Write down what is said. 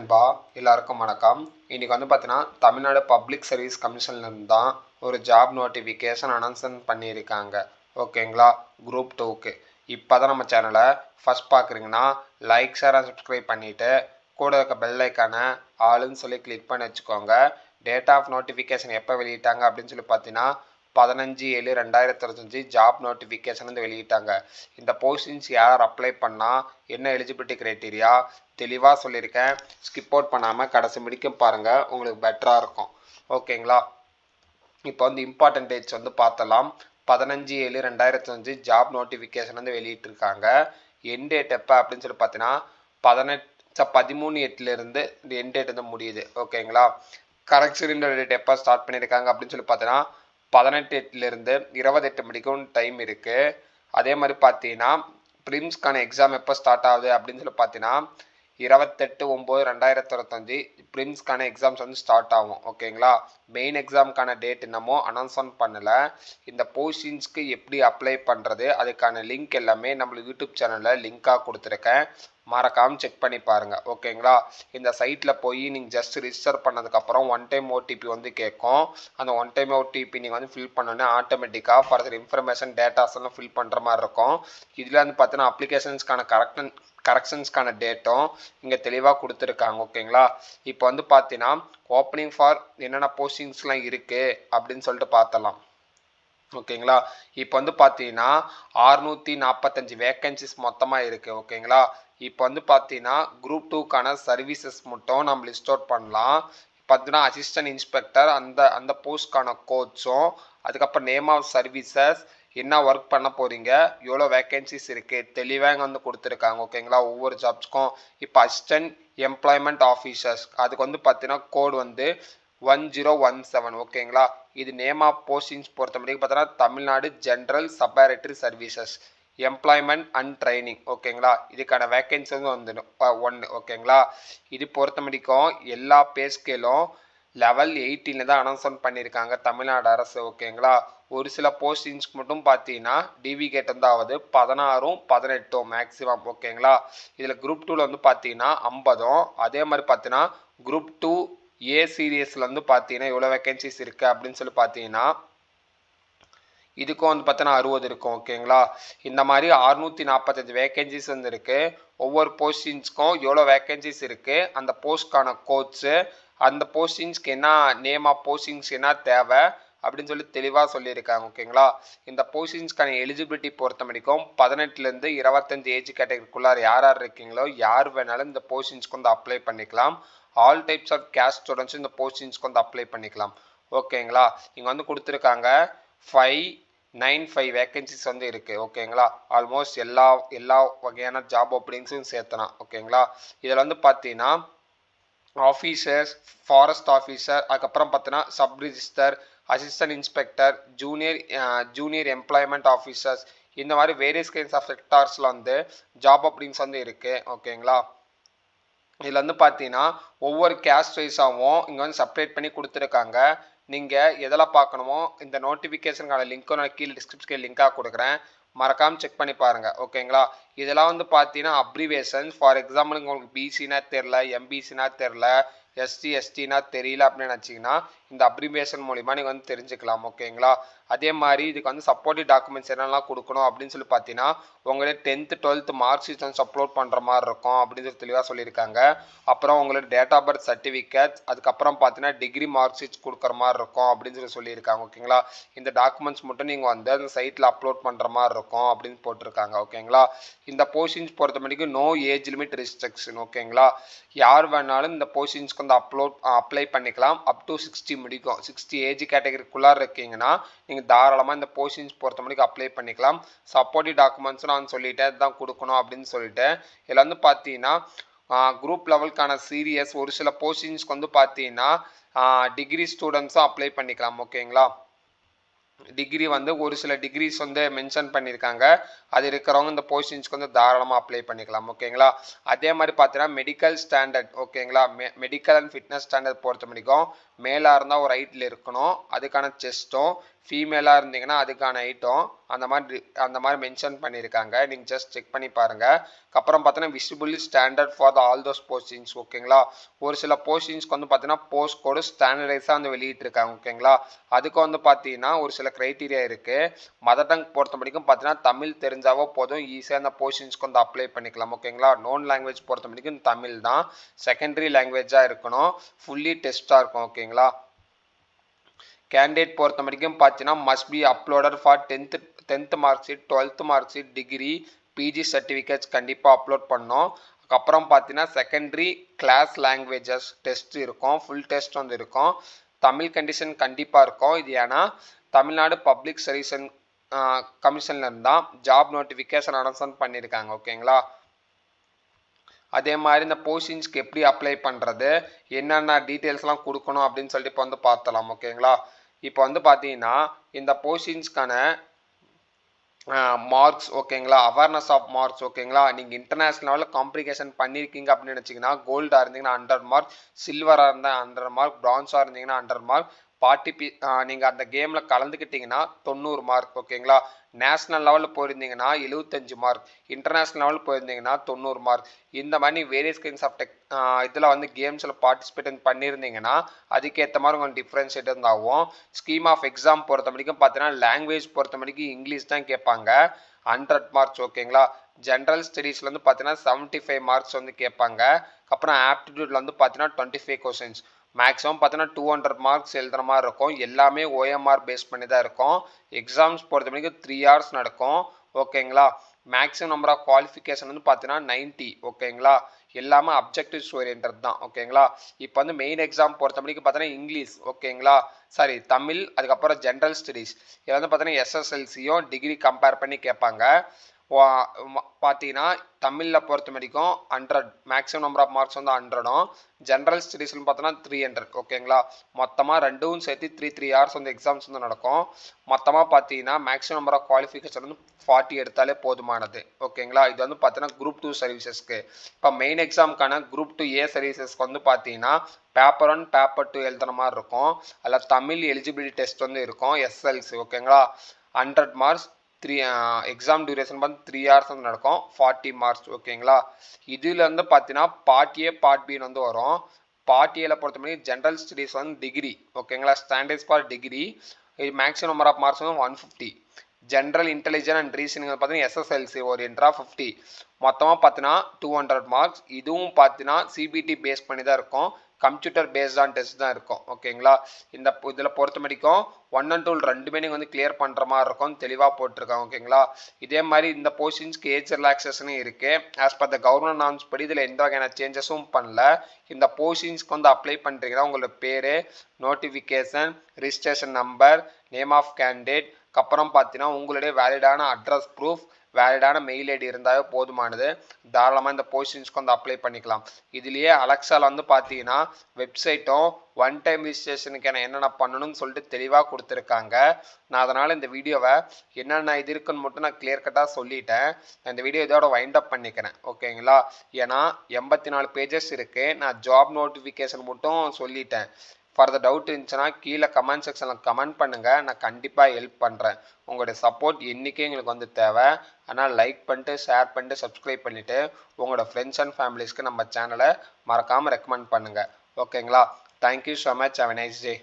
நண்பா எல்லாருக்கும் வணக்கம். இன்னைக்கு பார்த்தீங்கன்னா தமிழ்நாடு பப்ளிக் சர்வீஸ் கமிஷன்லேருந்து தான் ஒரு ஜாப் நோட்டிஃபிகேஷன் அனௌன்ஸ்மெண்ட் பண்ணியிருக்காங்க. ஓகேங்களா, குரூப் 2க்கு. இப்போ தான் நம்ம சேனலை ஃபஸ்ட் பார்க்குறீங்கன்னா லைக் ஷேர் அண்ட் சப்ஸ்கிரைப் பண்ணிவிட்டு கூட இருக்க பெல் ஐக்கானை ஆளுன்னு சொல்லி கிளிக் பண்ணி வச்சுக்கோங்க. டேட் ஆஃப் நோட்டிஃபிகேஷன் எப்போ வெளியிட்டாங்க அப்படின்னு சொல்லி பார்த்தீங்கன்னா 15/7/2025 ஜாப் நோட்டிஃபிகேஷன் வந்து வெளியிட்டாங்க. இந்த போஸ்டிங்ஸ் யார் அப்ளை பண்ணால் என்ன எலிஜிபிலிட்டி க்ரைட்டீரியா தெளிவாக சொல்லியிருக்கேன். ஸ்கிப் அவுட் பண்ணாமல் கடைசி முடிக்கும் பாருங்கள், உங்களுக்கு பெட்டராக இருக்கும். ஓகேங்களா, இப்போ இம்பார்ட்டன்ட் டேட்ஸ் பார்த்தலாம். 15/7/2025 ஜாப் நோட்டிஃபிகேஷன் வந்து வெளியிட்டிருக்காங்க. என் டேட் எப்போ அப்படின்னு சொல்லி பார்த்தீங்கன்னா 13/8 இந்த என் டேட் வந்து முடியுது. ஓகேங்களா, கரெக்ஷன் டேட் எப்போ ஸ்டார்ட் பண்ணியிருக்காங்க அப்படின்னு சொல்லி பார்த்தீங்கன்னா 18/8 28 மணிக்கும் டைம் இருக்குது. அதே மாதிரி பார்த்தீங்கன்னா ப்ரிலிம்ஸ்க்கான எக்ஸாம் எப்போ ஸ்டார்ட் ஆகுது அப்படின்னு சொல்லி பார்த்தீங்கன்னா 28/9/2025 ப்ரிலிம்ஸ்க்கான எக்ஸாம்ஸ் ஸ்டார்ட் ஆகும். ஓகேங்களா, மெயின் எக்ஸாமுக்கான டேட் என்னமோ அனௌன்ஸ்மெண்ட் பண்ணலை. இந்த போஸ்டிங்ஸ்க்கு எப்படி அப்ளை பண்ணுறது அதுக்கான லிங்க் எல்லாமே நம்ம யூடியூப் சேனலில் லிங்காக கொடுத்துருக்கேன். மறக்காமல் செக் பண்ணி பாருங்கள். ஓகேங்களா, இந்த சைட்டில் போய் நீங்கள் ஜஸ்ட் ரிஜிஸ்டர் பண்ணதுக்கப்புறம் ஒன் டைம் ஓடிபி கேட்கும். அந்த ஒன் டைம் ஓடிபி நீங்கள் ஃபில் பண்ணோன்னே ஆட்டோமேட்டிக்காக ஃபர்தர் இன்ஃபர்மேஷன் டேட்டாஸ் எல்லாம் ஃபில் பண்ணுற மாதிரி இருக்கும். இதில் பார்த்தீங்கன்னா அப்ளிகேஷன்ஸ்க்கான கரெக்ஷன்ஸ்க்கான டேட்டும் இங்கே தெளிவாக கொடுத்துருக்காங்க. ஓகேங்களா, இப்போ பார்த்தீங்கன்னா ஓப்பனிங் ஃபார் என்னென்ன போஸ்டிங்ஸ்லாம் இருக்குது அப்படின்னு சொல்லிட்டு பார்த்தலாம். ஓகேங்களா, இப்போ பார்த்தீங்கன்னா 645 வேக்கன்சிஸ் மொத்தமாக இருக்குது. ஓகேங்களா, இப்போ பார்த்தீங்கன்னா குரூப் 2க்கான சர்வீசஸ் மட்டும் நம்ம லிஸ்ட் அவுட் பண்ணலாம். பார்த்தீங்கன்னா அசிஸ்டன்ட் இன்ஸ்பெக்டர் அந்த போஸ்ட்கான கோட்ஸும், அதுக்கப்புறம் நேம் ஆஃப் சர்வீசஸ், என்ன ஒர்க் பண்ண போகிறீங்க, எவ்வளோ வேக்கன்சிஸ் இருக்குது தெளிவாக இங்கே கொடுத்துருக்காங்க. ஓகேங்களா, ஒவ்வொரு ஜாப்ஸ்க்கும் இப்போ அசிஸ்டன்ட் எம்ப்ளாய்மெண்ட் ஆஃபீஸர்ஸ் அதுக்கு பார்த்தீங்கன்னா கோட் 1017. ஓகேங்களா, இது நேம் ஆஃப் போஸ்டிங்ஸ் பொறுத்த முடியும் பார்த்தீங்கன்னா Tamil Nadu general சப்பாரட்டரி services employment and training. ஓகேங்களா, இதுக்கான வேக்கன்சி வந்துடும் 1. ஓகேங்களா, இது பொறுத்த முடிக்கும் எல்லா பே ஸ்கேலும் லெவல் 18 தான் அனௌன்ஸ்மெண்ட் பண்ணியிருக்காங்க தமிழ்நாடு அரசு. ஓகேங்களா, ஒரு சில போஸ்டிங்ஸ்க்கு மட்டும் பார்த்தீங்கன்னா டிவிகேட் ஆகுது 16 18 மேக்ஸிமம். ஓகேங்களா, இதில் குரூப் 2ல் பார்த்தீங்கன்னா 50. அதே மாதிரி பார்த்தீங்கன்னா குரூப் 2 ஏ சீரியஸில் பார்த்தீங்கன்னா எவ்வளோ வேக்கன்சிஸ் இருக்குது அப்படின்னு சொல்லி பார்த்தீங்கன்னா இதுக்கும் பார்த்தீங்கன்னா 60 இருக்கும். ஓகேங்களா, இந்த மாதிரி 645 வேக்கன்சிஸ் இருக்குது. ஒவ்வொரு போஸ்டிங்ஸ்க்கும் எவ்வளோ வேக்கன்சிஸ் இருக்குது, அந்த போஸ்ட்கான கோட்ஸு, அந்த போஸ்டிங்ஸ்க்கு என்ன நேம் ஆஃப் போஸ்டிங்ஸ் என்ன தேவை அப்படின்னு சொல்லி தெளிவாக சொல்லியிருக்காங்க. ஓகேங்களா, இந்த போஸ்டிங்ஸ்க்கான எலிஜிபிலிட்டி பொறுத்த வரைக்கும் 18 25 ஏஜ் கேட்டகரிக்குள்ளார் யார் இருக்கீங்களோ யார் வேணாலும் இந்த போஸ்டிங்ஸ்க்கு அப்ளை பண்ணிக்கலாம். All types of caste students இந்த போஸ்டிங்ஸ்க்கு அப்ளை பண்ணிக்கலாம். ஓகேங்களா, இங்கே கொடுத்துருக்காங்க 595 வேக்கன்சிஸ் இருக்குது. ஓகேங்களா, ஆல்மோஸ்ட் எல்லா வகையான ஜாப் ஓப்பனிங்ஸும் சேர்த்தலாம். ஓகேங்களா, இதில் பார்த்தீங்கன்னா ஆஃபீஸர்ஸ், ஃபாரஸ்ட் ஆஃபீஸர், அதுக்கப்புறம் பார்த்தீங்கன்னா sub registrar, assistant inspector, junior employment officers, இந்த மாதிரி வேரியஸ் கைண்ட்ஸ் ஆஃப் செக்டார்ஸில் ஜாப் ஓப்பனிங்ஸ் இருக்குது. ஓகேங்களா, இதில் பார்த்தீங்கன்னா ஒவ்வொரு கேஸ்ட் வைஸாகவும் இங்கே செப்பரேட் பண்ணி கொடுத்துருக்காங்க. நீங்கள் எதெல்லாம் பார்க்கணுமோ இந்த நோட்டிஃபிகேஷனுக்கான லிங்க்கும் நான் கீழே டிஸ்கிரிப்ஷன் லிங்காக கொடுக்குறேன். மறக்காமல் செக் பண்ணி பாருங்கள். ஓகேங்களா, இதெல்லாம் பார்த்தீங்கன்னா அப்ரிவேஷன். ஃபார் எக்ஸாம்பிள் உங்களுக்கு பிசினா தெரில, எம்பிசினா தெரில, எஸ்டினா தெரியல அப்படின்னு நினச்சிங்கன்னா இந்த அப்ரிவேஷன் மூலிமா நீங்கள் தெரிஞ்சுக்கலாம். ஓகேங்களா, அதே மாதிரி இதுக்கு சப்போர்ட்டிவ் டாக்குமெண்ட்ஸ் என்னெல்லாம் கொடுக்கணும் அப்படின்னு சொல்லி பார்த்தீங்கன்னா உங்களே 10th 12th mark sheets upload பண்ணுற மாதிரி இருக்கும் அப்படின்னு சொல்லி தெளிவாக சொல்லியிருக்காங்க. அப்புறம் உங்களோட டேட் ஆஃப் பர்த் சர்டிஃபிகேட், அதுக்கப்புறம் பார்த்தீங்கன்னா டிகிரி மார்க் ஷீட்ஸ் கொடுக்குற மாதிரி இருக்கும் அப்படின்னு சொல்லியிருக்காங்க. ஓகேங்களா, இந்த டாக்குமெண்ட்ஸ் மட்டும் நீங்கள் அந்த சைட்டில் அப்லோட் பண்ணுற மாதிரி இருக்கும் அப்படின்னு போட்டிருக்காங்க. ஓகேங்களா, இந்த போஸ்டிங்ஸ் பொறுத்த வரைக்கும் நோ ஏஜ் லிமிட் ரெஸ்ட்ரிக்ஷன். ஓகேங்களா, யார் வேணாலும் இந்த போஸ்டிங்ஸ்க்கு அப்ளை பண்ணிக்கலாம். அப் டு 60 முடிக்கும். 60 ஏஜ் கேட்டகரிக்குள்ளார இருக்கீங்கன்னா நீங்கள் தாராளமாக இந்த போஸ்டிங்ஸ் பொறுத்த வரைக்கும் அப்ளை பண்ணிக்கலாம். சப்போர்ட்டிவ் டாக்குமெண்ட்ஸ் நான் சொல்லிட்டேன் இதுதான் கொடுக்கணும் அப்படின்னு சொல்லிட்டு. இதில் பார்த்தீங்கன்னா குரூப் லெவலுக்கான சீரியஸ் ஒரு சில போஸ்டிங்ஸ்க்கு பார்த்தீங்கன்னா டிகிரி ஸ்டூடெண்ட்ஸும் அப்ளை பண்ணிக்கலாம். ஓகேங்களா, டிகிரி ஒரு சில டிகிரிஸ் மென்ஷன் பண்ணியிருக்காங்க. அது இருக்கிறவங்க இந்த போஸ்டிங்ஸ்க்கு தாராளமாக அப்ளை பண்ணிக்கலாம். ஓகேங்களா, அதே மாதிரி பார்த்தீங்கன்னா மெடிக்கல் ஸ்டாண்டர்ட். ஓகேங்களா, மெடிக்கல் அண்ட் ஃபிட்னஸ் ஸ்டாண்டர்ட் பொறுத்த வரைக்கும் மேலாக இருந்தால் ஒரு ஹைட்டில் இருக்கணும். அதுக்கான செஸ்ட்டும் ஃபீமேலாக இருந்தீங்கன்னா அதுக்கான ஐட்டம் அந்த மாதிரி மென்ஷன் பண்ணியிருக்காங்க. நீங்கள் ஜஸ்ட் செக் பண்ணி பாருங்கள். அப்புறம் பார்த்தீங்கன்னா visible standard for all those postings. ஓகேங்களா, ஒரு சில போஸ்டிங்ஸ்க்கு வந்து பார்த்தீங்கன்னா போஸ்ட் கோடு ஸ்டாண்டர்டைஸாக வந்து வெளியிட்டிருக்காங்க. ஓகேங்களா, அதுக்கு வந்து பார்த்தீங்கன்னா ஒரு சில க்ரைட்டீரியா இருக்குது. மதர் டங் பொறுத்த வரைக்கும் பார்த்தீங்கன்னா தமிழ் தெரிஞ்சாவோ போதும், ஈஸியாக அந்த போஸ்டிங்ஸ்க்கு வந்து அப்ளை பண்ணிக்கலாம். ஓகேங்களா, நோன் லாங்குவேஜ் பொறுத்த வரைக்கும் தமிழ் தான் செகண்டரி லாங்குவேஜாக இருக்கணும். ஃபுல்லி டெஸ்ட்டாக இருக்கும். ஓகேங்களா, கேண்டிடேட் பொறுத்த வரைக்கும் பார்த்தீங்கன்னா must be uploaded for tenth mark sheet, 12th mark sheet, degree, PG certificates கண்டிப்பாக அப்லோட் பண்ணோம். அதுக்கப்புறம் பார்த்தீங்கன்னா செகண்டரி கிளாஸ் லாங்குவேஜஸ் டெஸ்ட் இருக்கும், ஃபுல் டெஸ்ட் வந்து இருக்கும். தமிழ் கண்டிஷன் கண்டிப்பாக இருக்கும். இது ஏன்னா தமிழ்நாடு பப்ளிக் சர்வீஸ் கமிஷன்ல இருந்தால் ஜாப் நோட்டிஃபிகேஷன் அனௌன்ஸ்மெண்ட் பண்ணியிருக்காங்க. ஓகேங்களா, அதே மாதிரி இந்த போஸ்டிங்ஸ்க்கு எப்படி அப்ளை பண்ணுறது, என்னென்ன டீட்டெயில்ஸ்லாம் கொடுக்கணும் அப்படின்னு சொல்லிட்டு இப்போ வந்து பார்த்தலாம். ஓகேங்களா, இப்போ வந்து பார்த்தீங்கன்னா இந்த போஸ்டிங்ஸ்க்கான மார்க்ஸ். ஓகேங்களா, அவேர்னஸ் ஆஃப் மார்க்ஸ். ஓகேங்களா, நீங்கள் இன்டர்நேஷ்னல் லெவலில் காம்ப்ளிகேஷன் பண்ணியிருக்கீங்க அப்படின்னு நினச்சிங்கன்னா கோல்டாக இருந்தீங்கன்னா 100 மார்க், சில்வராக இருந்தால் 100 மார்க், பிரான்ஸாக இருந்தீங்கன்னா 100 மார்க், நீங்கள் அந்த கேமில் கலந்துக்கிட்டிங்கன்னா 90 மார்க். ஓகேங்களா, நேஷ்னல் லெவலில் போயிருந்தீங்கன்னா 75 மார்க், இன்டர்நேஷ்னல் லெவலில் போயிருந்தீங்கன்னா 90 மார்க். இந்த மாதிரி வேரியஸ் கைண்ட்ஸ் ஆஃப் இதில் வந்து கேம்ஸில் பார்ட்டிசிபேட் பண்ணியிருந்தீங்கன்னா அதுக்கேற்ற மாதிரி உங்களுக்கு டிஃப்ரென்ஷியேட் இருந்தாகும். ஸ்கீம் ஆஃப் எக்ஸாம் பொறுத்த வரைக்கும் பார்த்தீங்கன்னா லாங்குவேஜ் பொறுத்த வரைக்கும் இங்கிலீஷ் தான் கேட்பாங்க, 100 மார்க்ஸ். ஓகேங்களா, ஜென்ரல் ஸ்டடீஸில் வந்து பார்த்தீங்கன்னா 75 மார்க்ஸ் வந்து கேட்பாங்க. அப்புறம் ஆப்டிடியூடில் வந்து பார்த்தீங்கன்னா 25 கொஸ்டின்ஸ். மேக்ஸிமம் பார்த்தீங்கன்னா 200 மார்க்ஸ் எழுதுகிற மாதிரி இருக்கும். எல்லாமே ஓஎம்ஆர் பேஸ் பண்ணி தான் இருக்கும். எக்ஸாம்ஸ் பொறுத்த வரைக்கும் 3 hours நடக்கும். ஓகேங்களா, மேக்ஸிமம் நம்பர் ஆஃப் குவாலிஃபிகேஷன் வந்து பார்த்தீங்கன்னா 90. ஓகேங்களா, எல்லாமே அப்ஜெக்டிவ்ஸ் ஓரியன்டட் தான். ஓகேங்களா, இப்போ வந்து மெயின் எக்ஸாம் பொறுத்த வரைக்கும் பார்த்தீங்கன்னா இங்கிலீஷ். ஓகேங்களா, சாரி தமிழ், அதுக்கப்புறம் ஜென்ரல் ஸ்டடீஸ். இதில் வந்து பார்த்தீங்கன்னா எஸ்எஸ்எல்சியும் டிகிரி கம்பேர் பண்ணி கேட்பாங்க. பார்த்தீங்கன்னா தமிழில் பொறுத்த வரைக்கும் 100, மேக்ஸிமம் நம்பர் ஆஃப் மார்க்ஸ் வந்து 100ம், ஜென்ரல் ஸ்டடீஸ்னு பார்த்தோன்னா 300. ஓகேங்களா, மொத்தமாக ரெண்டும் சேர்த்து 3 hours வந்து எக்ஸாம்ஸ் வந்து நடக்கும். மொத்தமாக பார்த்தீங்கன்னா மேக்ஸிமம் நம்பர் ஆஃப் குவாலிஃபிகேஷன் வந்து 40 எடுத்தாலே போதுமானது. ஓகேங்களா, இது வந்து பார்த்தீங்கன்னா குரூப் 2 சர்வீசஸ்க்கு. இப்போ மெயின் எக்ஸாமுக்கான குரூப் 2A சர்வீசஸ்க்கு வந்து பார்த்தீங்கன்னா பேப்பர் 1 பேப்பர் 2 எழுதுன மாதிரி இருக்கும். அதில் தமிழ் எலிஜிபிலிட்டி டெஸ்ட் வந்து இருக்கும், எஸ்எல்சி. ஓகேங்களா, 100 மார்க்ஸ், எக்ஸாம் டியூரேஷன் பார்த்து 3 hours வந்து நடக்கும், 40 மார்க்ஸ். ஓகேங்களா, இதில் வந்து பார்த்தீங்கன்னா பார்ட் ஏ பார்ட் பின்னு வந்து வரும். பார்ட் ஏல பொறுத்த மாதிரி ஜென்ரல் ஸ்டடீஸ் வந்து டிகிரி. ஓகேங்களா, ஸ்டாண்டர்ட்ஸ் ஃபார் டிகிரி, இது மேக்ஸிமம் நம்பர் ஆஃப் மார்க்ஸ் வந்து 150. ஜென்ரல் இன்டெலிஜென்ஸ் அண்ட் ரீசனிங் பார்த்தீங்கன்னா எஸ்எஸ்எல்சி ஓரியன்டா 50. மொத்தமாக பார்த்தீங்கன்னா 200 மார்க்ஸ். இதுவும் பார்த்தீங்கன்னா சிபிடி பேஸ் பண்ணி தான் இருக்கும், கம்ப்யூட்டர் பேஸ்ட் ஆன் டெஸ்ட் தான் இருக்கும். ஓகேங்களா, இந்த இதில் பொறுத்த வரைக்கும் 1 and 2 ரெண்டுமே நீங்கள் வந்து கிளியர் பண்ணுற மாதிரி இருக்கும், தெளிவாக போட்டிருக்காங்க. ஓகேங்களா, இதே மாதிரி இந்த போஸ்டிங்ஸ்க்கு ஏஜ் ரிலாக்ஸேஷனும் இருக்குது. As per the government norms படி இதில் எந்த வகையான சேஞ்சஸும் பண்ணல. இந்த போஸ்டிங்ஸ்க்கு வந்து அப்ளை பண்ணுறீங்கன்னா உங்களோட பேர், notification, registration number, name of candidate, அப்புறம் பார்த்தீங்கன்னா உங்களுடைய வேலிடான அட்ரஸ் ப்ரூஃப், வேலிடான மெயில் ஐடி இருந்தாவே போதுமானது. தாராளமாக இந்த போஸ்டிங்ஸ்க்கு வந்து அப்ளை பண்ணிக்கலாம். இதுலேயே அலெக்ஸாவில் வந்து பார்த்தீங்கன்னா வெப்சைட்டும் ஒன் டைம் ரிஜிஸ்ட்ரேஷனுக்கு என்னென்ன பண்ணணும்னு சொல்லிட்டு தெளிவாக கொடுத்துருக்காங்க. நான் அதனால் இந்த வீடியோவை என்னென்ன இது இருக்குன்னு மட்டும் நான் கிளியர் கட்டாக சொல்லிட்டேன். நான் இந்த வீடியோ இதோட வைண்ட் அப் பண்ணிக்கிறேன். ஓகேங்களா, ஏன்னா 84 பேஜஸ் இருக்குது, நான் ஜாப் நோட்டிஃபிகேஷன் மட்டும் சொல்லிட்டேன். ஃபர்தர் டவுட் இருந்துச்சுன்னா கீழே கமெண்ட் செக்ஷனில் கமெண்ட் பண்ணுங்கள், நான் கண்டிப்பாக ஹெல்ப் பண்ணுறேன். உங்களுடைய சப்போர்ட் என்றைக்கே எங்களுக்கு வந்து தேவை. ஆனால் லைக் பண்ணிட்டு, ஷேர் பண்ணிட்டு, சப்ஸ்கிரைப் பண்ணிவிட்டு உங்களோட ஃப்ரெண்ட்ஸ் அண்ட் ஃபேமிலிஸ்க்கு நம்ம சேனலை மறக்காமல் ரெக்கமெண்ட் பண்ணுங்கள். ஓகேங்களா, thank you so much, have a nice day.